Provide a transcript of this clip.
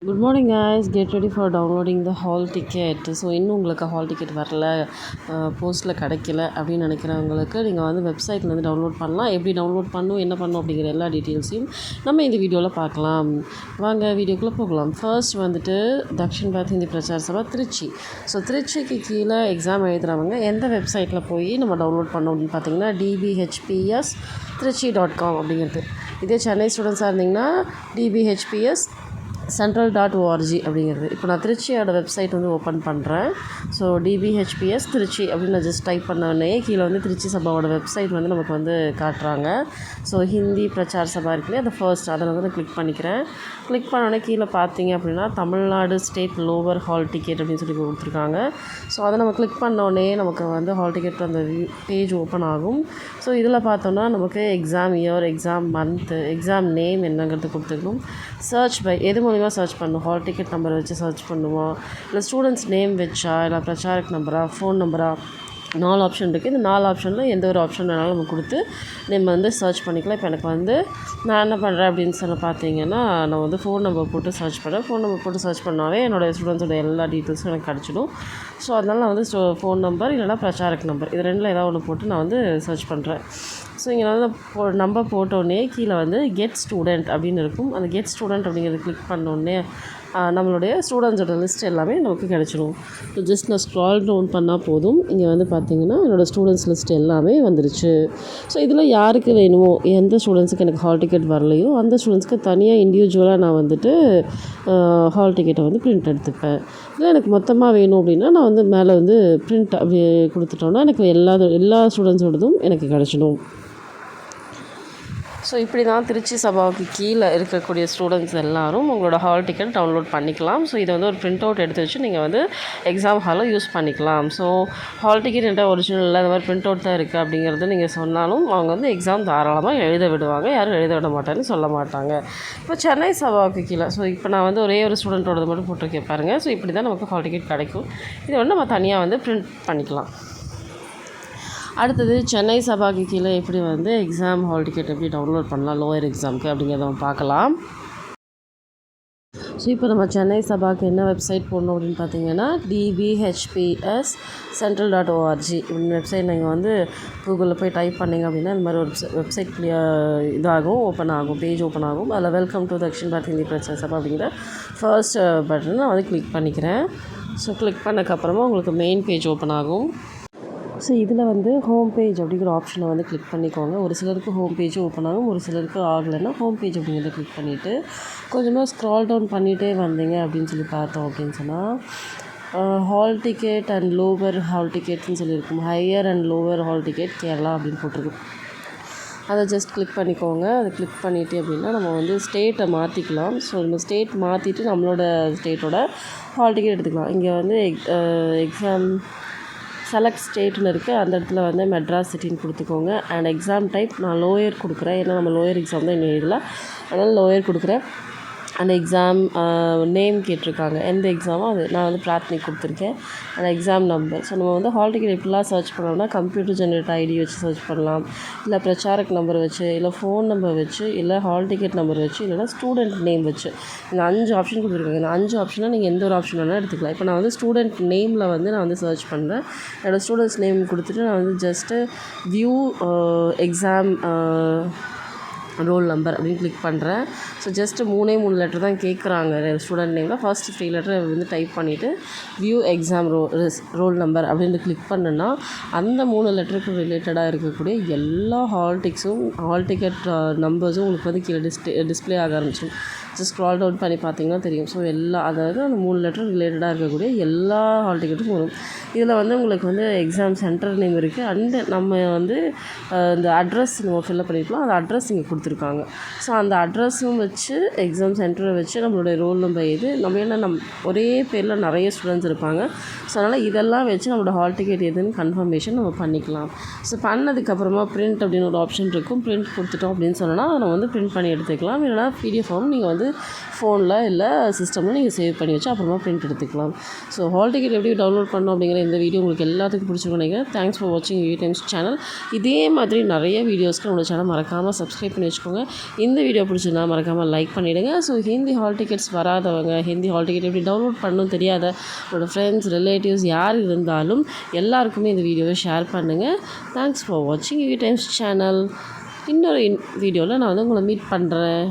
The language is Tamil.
Good morning guys, get ready for downloading the hall ticket. So இன்னும் உங்களுக்கு ஹால் டிக்கெட் வரல, போஸ்ட்டில் கிடைக்கல அப்படின்னு நினைக்கிறவங்களுக்கு நீங்கள் வந்து வெப்சைட்லேருந்து டவுன்லோட் பண்ணலாம். எப்படி டவுன்லோட் பண்ணணும், என்ன பண்ணணும் அப்படிங்கிற எல்லா டீட்டெயில்ஸையும் நம்ம இந்த வீடியோவில் பார்க்கலாம். வாங்க வீடியோக்குள்ளே போகலாம். ஃபர்ஸ்ட் வந்துட்டு தக்ஷின் பாரத் ஹிந்தி பிரச்சார சபா திருச்சி. ஸோ திருச்சிக்கு கீழே எக்ஸாம் எழுதுகிறவங்க எந்த வெப்சைட்டில் போய் நம்ம டவுன்லோட் பண்ணோம் அப்படின்னு பார்த்தீங்கன்னா DBHPS Trichy.com அப்படிங்கிறது. இதே சென்னை ஸ்டூடெண்ட்ஸாக இருந்திங்கன்னா DBHPS central.org அப்படிங்கிறது. இப்போ நான் திருச்சியோட வெப்சைட் வந்து ஓப்பன் பண்ணுறேன். ஸோ DBHPS திருச்சி அப்படின்னு நான் ஜஸ்ட் டைப் பண்ணோடனே கீழே வந்து திருச்சி சபாவோட வெப்சைட் வந்து நமக்கு வந்து காட்டுறாங்க. ஸோ ஹிந்தி பிரச்சார சபா இருக்குல்லையே, அது ஃபர்ஸ்ட் அதில் வந்து நான் கிளிக் பண்ணிக்கிறேன். கிளிக் பண்ணோடனே கீழே பார்த்தீங்க அப்படின்னா Tamil Nadu state lower hall ticket அப்படின்னு சொல்லி கொடுத்துருக்காங்க. ஸோ அதை நம்ம கிளிக் பண்ணோடனே நமக்கு வந்து ஹால் டிக்கெட் அந்த பேஜ் ஓப்பன் ஆகும். ஸோ இதில் பார்த்தோன்னா நமக்கு exam year, exam month, exam name என்னங்கிறது கொடுத்துக்கணும். சர்ச் பை எது மூலிமா சர்ச் பண்ணணும், ஹால் டிக்கெட் நம்பரை வச்சு சர்ச் பண்ணுவோம், இல்லை ஸ்டூடெண்ட்ஸ் நேம் வச்சா, இல்லை பிரச்சாரக் நம்பரா, ஃபோன் நம்பரா, 4 ஆப்ஷன் இருக்குது. இந்த 4 ஆப்ஷனில் எந்த ஒரு ஆப்ஷன் வேணாலும் நம்ம கொடுத்து நம்ம வந்து சர்ச் பண்ணிக்கலாம். இப்போ எனக்கு வந்து நான் என்ன பண்ணுறேன் அப்படின்னு சொல்லி பார்த்தீங்கன்னா, நான் வந்து ஃபோன் நம்பர் போட்டு சர்ச் பண்ணுறேன். ஃபோன் நம்பர் போட்டு சர்ச் பண்ணாவே என்னோடய ஸ்டூடெண்ட்ஸோட எல்லா டீட்டெயில்ஸும் எனக்கு கிடச்சிடும். ஸோ அதனால் நான் வந்து ஃபோன் நம்பர் இல்லைனா பிரச்சாரக் நம்பர் இது ரெண்டில் ஏதாவது ஒன்று போட்டு நான் வந்து சர்ச் பண்ணுறேன். ஸோ இங்கே வந்து நம்பர் போட்டோடனே கீழே வந்து கெட் ஸ்டூடெண்ட் அப்படின்னு இருக்கும். அந்த கெட் ஸ்டூடெண்ட் அப்படிங்கிறது கிளிக் பண்ணோடனே நம்மளுடைய ஸ்டூடெண்ட்ஸோட லிஸ்ட் எல்லாமே நமக்கு கிடச்சிடும். ஸோ ஜஸ்ட் நான் ஸ்க்ரால் டவுன் பண்ணால் போதும். இங்கே வந்து பார்த்திங்கன்னா என்னோடய ஸ்டூடெண்ட்ஸ் லிஸ்ட் எல்லாமே வந்துருச்சு. ஸோ இதில் யாருக்கு வேணுமோ, எந்த ஸ்டூடெண்ட்ஸுக்கு எனக்கு ஹால் டிக்கெட் வரலையோ அந்த ஸ்டூடெண்ட்ஸ்க்கு தனியாக இண்டிவிஜுவலாக நான் வந்துட்டு ஹால் டிக்கெட்டை வந்து பிரிண்ட் எடுத்துப்பேன். இல்லை எனக்கு மொத்தமாக வேணும் அப்படின்னா நான் வந்து மேலே வந்து பிரிண்ட் அப்படி கொடுத்துட்டோன்னா எனக்கு எல்லா ஸ்டூடெண்ட்ஸோடதும் எனக்கு கிடச்சிடும். ஸோ இப்படி தான் திருச்சி சபாவுக்கு கீழே இருக்கக்கூடிய ஸ்டூடெண்ட்ஸ் எல்லோரும் உங்களோட ஹால் டிக்கெட் டவுன்லோட் பண்ணிக்கலாம். ஸோ இதை வந்து ஒரு பிரிண்ட் அவுட் எடுத்து வச்சு நீங்கள் வந்து எக்ஸாம் ஹாலில் யூஸ் பண்ணிக்கலாம். ஸோ ஹால் டிக்கெட் என்ற ஒரிஜினல் இல்லை, இந்த மாதிரி பிரிண்ட் அவுட் தான் இருக்குது அப்படிங்கிறது நீங்கள் சொன்னாலும் அவங்க வந்து எக்ஸாம் தாராளமாக எழுத விடுவாங்க. யாரும் எழுத விட மாட்டாங்கன்னு சொல்ல மாட்டாங்க. இப்போ சென்னை சபாவுக்கு கீழே இப்போ நான் வந்து ஒரே ஒரு ஸ்டூடெண்ட்டோடது மட்டும் போட்டிருக்கேன் பாருங்கள். ஸோ இப்படி தான் நமக்கு ஹால் டிக்கெட் கிடைக்கும். இதை வந்து நம்ம தனியாக வந்து பிரிண்ட் பண்ணிக்கலாம். அடுத்தது சென்னை சபாக்கு கீழே எப்படி வந்து எக்ஸாம் ஹால் டிக்கெட் எப்படி டவுன்லோட் பண்ணலாம் லோயர் எக்ஸாமுக்கு அப்படிங்கிறத நம்ம பார்க்கலாம். ஸோ இப்போ நம்ம சென்னை சபாக்கு என்ன வெப்சைட் போடணும் அப்படின்னு பார்த்தீங்கன்னா DBHPS central.org இப்படின்னு வெப்சைட் நீங்கள் வந்து கூகுளில் போய் டைப் பண்ணிங்க அப்படின்னா இந்த மாதிரி ஒரு வெப்சைட் இதாகும், ஓப்பன் ஆகும், பேஜ் ஓப்பன் ஆகும். அதில் வெல்கம் டு தக்ஷின் பாரத் ஹிந்தி பிரச்சார சபா அப்படிங்கிற ஃபர்ஸ்ட் பட்டன் நான் வந்து கிளிக் பண்ணிக்கிறேன். ஸோ கிளிக் பண்ணக்கப்புறமா உங்களுக்கு மெயின் பேஜ் ஓப்பன் ஆகும். ஸோ இதில் வந்து ஹோம் பேஜ் அப்படிங்கிற ஆப்ஷனை வந்து கிளிக் பண்ணிக்கோங்க. ஒரு சிலருக்கு ஹோம் பேஜும் ஓப்பன் ஆகும், ஒரு சிலருக்கு ஆகலைன்னா ஹோம் பேஜ் அப்படிங்கிறத கிளிக் பண்ணிவிட்டு கொஞ்சமாக ஸ்க்ரால் டவுன் பண்ணிகிட்டே வந்தீங்க அப்படின்னு சொல்லி பார்த்தோம் அப்படின்னு சொன்னால் hall ticket and lower hall டிக்கெட்னு சொல்லியிருக்கும். Higher and lower hall ticket Kerala அப்படின்னு போட்டிருக்கும். அதை ஜஸ்ட் கிளிக் பண்ணிக்கோங்க. அதை கிளிக் பண்ணிவிட்டு அப்படின்னா நம்ம வந்து ஸ்டேட்டை மாற்றிக்கலாம். ஸோ நம்ம ஸ்டேட் மாற்றிட்டு நம்மளோட ஸ்டேட்டோட ஹால் டிக்கெட் எடுத்துக்கலாம். இங்கே வந்து எக்ஸாம் செலக்ட் ஸ்டேட்னு இருக்குது, அந்த இடத்துல வந்து மெட்ராஸ் சிட்டின்னு கொடுத்துக்கோங்க. அண்ட் எக்ஸாம் டைப் நான் லோயர் கொடுக்குறேன், ஏன்னா நம்ம லோயர் எக்ஸாம் தான் இன்னும் எழுதலை, அதனால் லோயர் கொடுக்குறேன். அந்த எக்ஸாம் நேம் கேட்டிருக்காங்க, எந்த எக்ஸாமோ அது நான் வந்து பிராத்மிக் கொடுத்துருக்கேன். அந்த எக்ஸாம் நம்பர். ஸோ நம்ம வந்து ஹால் டிக்கெட் எப்படிலாம் சர்ச் பண்ணோம்னா கம்ப்யூட்டர் ஜென்ரேட் ஐடி வச்சு சர்ச் பண்ணலாம், இல்லை பிரச்சாரக் நம்பர் வச்சு, இல்லை ஃபோன் நம்பர் வச்சு, இல்லை ஹால் டிக்கெட் நம்பர் வச்சு, இல்லைனா ஸ்டூடெண்ட் நேம் வச்சு. இந்த 5 ஆப்ஷன் கொடுத்துருக்காங்க. இந்த 5 ஆப்ஷனாக நீங்கள் எந்த ஒரு ஆப்ஷன் வேணால் எடுத்துக்கலாம். இப்போ நான் வந்து ஸ்டூடெண்ட் நேமில் வந்து நான் வந்து சர்ச் பண்ணுறேன். என்னோடய ஸ்டூடெண்ட்ஸ் நேம் கொடுத்துட்டு நான் வந்து just view exam roll number அப்படின்னு கிளிக் பண்ணுறேன். ஸோ ஜஸ்ட்டு 3 லெட்டர் தான் கேட்குறாங்க ஸ்டூடெண்ட் நேமில். ஃபர்ஸ்ட் 3 லெட்டர் வந்து டைப் பண்ணிவிட்டு வியூ எக்ஸாம் ரோல் நம்பர் அப்படின்னு கிளிக் பண்ணுன்னா அந்த 3 லெட்டருக்கு ரிலேட்டடாக இருக்கக்கூடிய எல்லா ஹால் டிக்கெட் நம்பர்ஸும் உங்களுக்கு வந்து கீழே டிஸ்பிளே ஆக ஆரம்பிச்சிடும். ஜஸ்ட் ஸ்க்ரால் டவுன் பண்ணி பார்த்தீங்கன்னா தெரியும். ஸோ அதாவது அந்த 3 லெட்டர் ரிலேட்டடாக இருக்கக்கூடிய எல்லா ஹால் டிக்கெட்டும் வரும். இதில் வந்து உங்களுக்கு வந்து எக்ஸாம் சென்டர் நேம் இருக்குது, அண்டு நம்ம வந்து இந்த அட்ரஸ் நம்ம ஃபில்அப் பண்ணிக்கலாம். அந்த அட்ரஸ் இங்கே கொடுத்துருக்காங்க. ஸோ அந்த அட்ரஸும் வச்சு எக்ஸாம் சென்டரை வச்சு நம்மளுடைய ரோல் நம்பர் எது நம்ம ஏன்னா ஒரே பேரில் நிறைய ஸ்டூடெண்ட்ஸ் இருப்பாங்க. ஸோ அதனால் இதெல்லாம் வச்சு நம்மளோட ஹால் டிக்கெட் எதுன்னு கன்ஃபர்மேஷன் நம்ம பண்ணிக்கலாம். ஸோ பண்ணதுக்கப்புறமா பிரிண்ட் அப்படின்னு ஒரு ஆப்ஷன் இருக்கும். பிரிண்ட் கொடுத்துட்டோம் அப்படின்னு சொன்னால் நம்ம வந்து பிரிண்ட் பண்ணி எடுத்துக்கலாம். இல்லைனா PDF நீங்கள் வந்து வந்து ஃபோனில் இல்லை சிஸ்டமில் நீங்கள் சேவ் பண்ணி வச்சு அப்புறமா பிரிண்ட் எடுத்துக்கலாம். ஸோ ஹால் டிக்கெட் எப்படி டவுன்லோட் பண்ணணும் அப்படிங்கிற இந்த வீடியோ உங்களுக்கு எல்லாத்துக்கும் பிடிச்சிருக்கும் நினைக்கிறேன். தேங்க்ஸ் ஃபார் வாட்சிங் வி டைம்ஸ் சேனல். இதே மாதிரி நிறைய வீடியோஸ்க்கு நம்மளோட சேனல் மறக்காமல் சப்ஸ்கிரைப் பண்ணி வச்சுக்கோங்க. இந்த வீடியோ பிடிச்சிருந்தா மறக்காமல் லைக் பண்ணிவிடுங்க. ஸோ ஹிந்தி ஹால் டிக்கெட்ஸ் வராதவங்க, ஹிந்தி ஹால் டிக்கெட் எப்படி டவுன்லோட் பண்ணணும் தெரியாத உங்களோட ஃப்ரெண்ட்ஸ், ரிலேட்டிவ்ஸ் யார் இருந்தாலும் எல்லாருக்குமே இந்த வீடியோவை ஷேர் பண்ணுங்கள். தேங்க்ஸ் ஃபார் வாட்சிங் வி டைம்ஸ் சேனல். இன்னொரு வீடியோவில் நான் வந்து உங்களை மீட் பண்ணுறேன்.